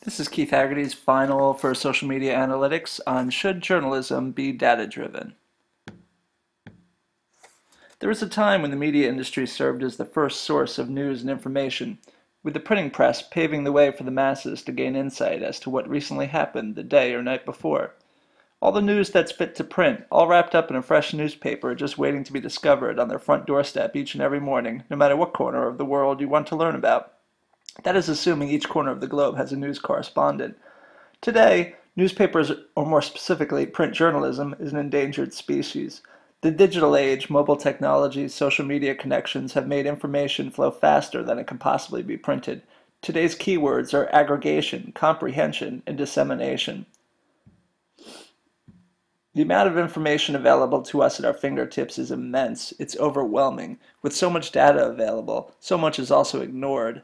This is Keith Haggerty's final for social media analytics on should journalism be data-driven. There was a time when the media industry served as the first source of news and information, with the printing press paving the way for the masses to gain insight as to what recently happened the day or night before. All the news that's fit to print, all wrapped up in a fresh newspaper just waiting to be discovered on their front doorstep each and every morning, no matter what corner of the world you want to learn about. That is assuming each corner of the globe has a news correspondent. Today, newspapers, or more specifically, print journalism, is an endangered species. The digital age, mobile technology, social media connections have made information flow faster than it can possibly be printed. Today's keywords are aggregation, comprehension, and dissemination. The amount of information available to us at our fingertips is immense. It's overwhelming. With so much data available, so much is also ignored.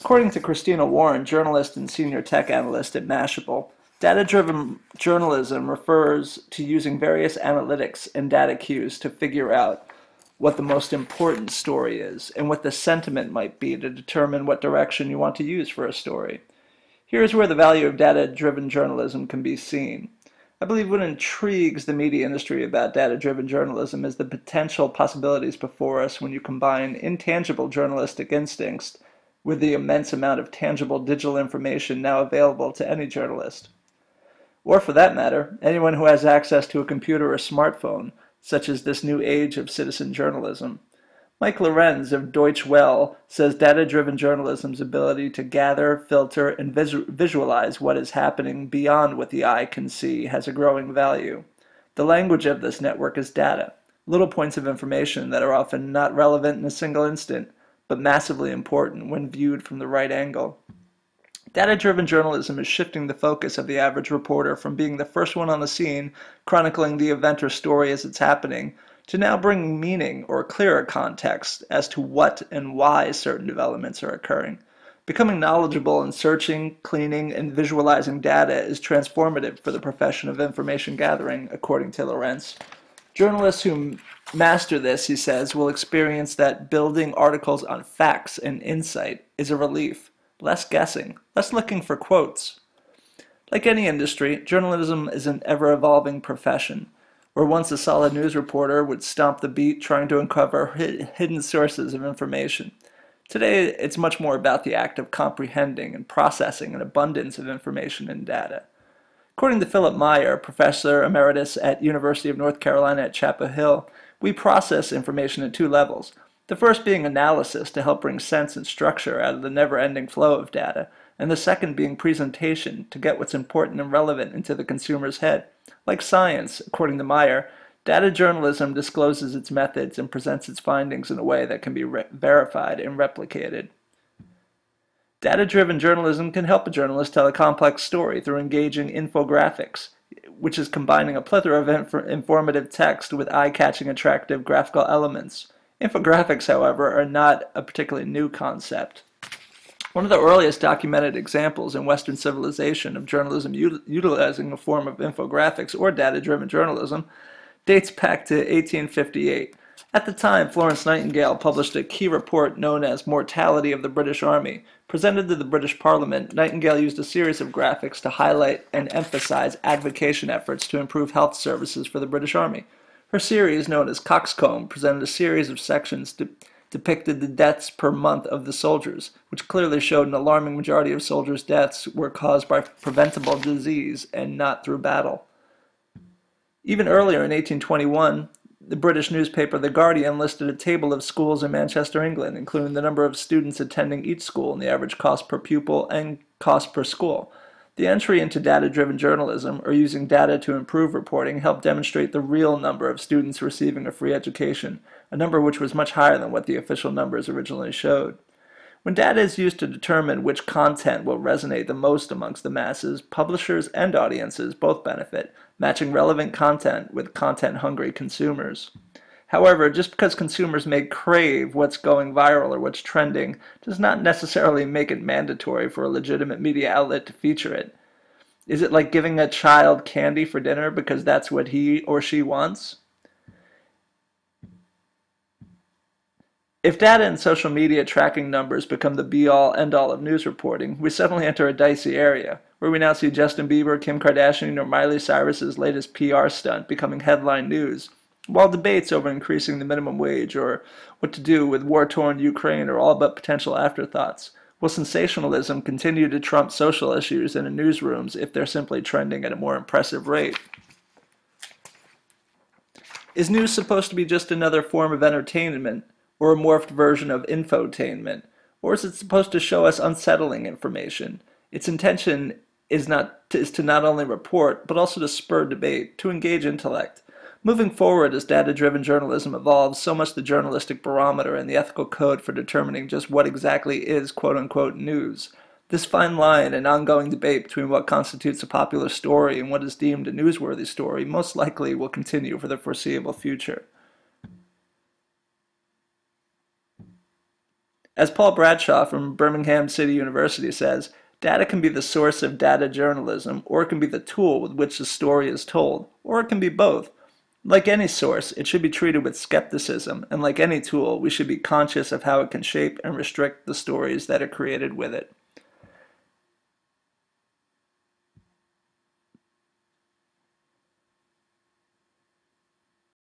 According to Christina Warren, journalist and senior tech analyst at Mashable, data-driven journalism refers to using various analytics and data cues to figure out what the most important story is and what the sentiment might be to determine what direction you want to use for a story. Here's where the value of data-driven journalism can be seen. I believe what intrigues the media industry about data-driven journalism is the potential possibilities before us when you combine intangible journalistic instincts with the immense amount of tangible digital information now available to any journalist. Or for that matter, anyone who has access to a computer or smartphone, such as this new age of citizen journalism. Mike Lorenz of Deutsche Welle says data-driven journalism's ability to gather, filter, and visualize what is happening beyond what the eye can see has a growing value. The language of this network is data, little points of information that are often not relevant in a single instant, but massively important when viewed from the right angle. Data-driven journalism is shifting the focus of the average reporter from being the first one on the scene, chronicling the event or story as it's happening, to now bringing meaning or clearer context as to what and why certain developments are occurring. Becoming knowledgeable in searching, cleaning, and visualizing data is transformative for the profession of information gathering, according to Lorenz. Journalists who master this, he says, will experience that building articles on facts and insight is a relief. Less guessing, less looking for quotes. Like any industry, journalism is an ever-evolving profession, where once a solid news reporter would stomp the beat trying to uncover hidden sources of information. Today, it's much more about the act of comprehending and processing an abundance of information and data. According to Philip Meyer, professor emeritus at University of North Carolina at Chapel Hill, we process information at two levels. The first being analysis to help bring sense and structure out of the never-ending flow of data, and the second being presentation to get what's important and relevant into the consumer's head. Like science, according to Meyer, data journalism discloses its methods and presents its findings in a way that can be verified and replicated. Data-driven journalism can help a journalist tell a complex story through engaging infographics, which is combining a plethora of informative text with eye-catching, attractive graphical elements. Infographics, however, are not a particularly new concept. One of the earliest documented examples in Western civilization of journalism utilizing a form of infographics or data-driven journalism dates back to 1858. At the time, Florence Nightingale published a key report known as Mortality of the British Army. Presented to the British Parliament, Nightingale used a series of graphics to highlight and emphasize advocacy efforts to improve health services for the British Army. Her series, known as Coxcomb, presented a series of sections depicted the deaths per month of the soldiers, which clearly showed an alarming majority of soldiers' deaths were caused by preventable disease and not through battle. Even earlier in 1821, the British newspaper The Guardian listed a table of schools in Manchester, England, including the number of students attending each school and the average cost per pupil and cost per school. The entry into data-driven journalism, or using data to improve reporting, helped demonstrate the real number of students receiving a free education, a number which was much higher than what the official numbers originally showed. When data is used to determine which content will resonate the most amongst the masses, publishers and audiences both benefit, matching relevant content with content-hungry consumers. However, just because consumers may crave what's going viral or what's trending does not necessarily make it mandatory for a legitimate media outlet to feature it. Is it like giving a child candy for dinner because that's what he or she wants? If data and social media tracking numbers become the be-all, end-all of news reporting, we suddenly enter a dicey area, where we now see Justin Bieber, Kim Kardashian, or Miley Cyrus's latest PR stunt becoming headline news, while debates over increasing the minimum wage or what to do with war-torn Ukraine are all but potential afterthoughts. Will sensationalism continue to trump social issues in newsrooms if they're simply trending at a more impressive rate? Is news supposed to be just another form of entertainment, or a morphed version of infotainment? Or is it supposed to show us unsettling information? Its intention is to not only report, but also to spur debate, to engage intellect. Moving forward, as data-driven journalism evolves, so must the journalistic barometer and the ethical code for determining just what exactly is quote-unquote news. This fine line and ongoing debate between what constitutes a popular story and what is deemed a newsworthy story most likely will continue for the foreseeable future. As Paul Bradshaw from Birmingham City University says, data can be the source of data journalism, or it can be the tool with which the story is told, or it can be both. Like any source, it should be treated with skepticism, and like any tool, we should be conscious of how it can shape and restrict the stories that are created with it.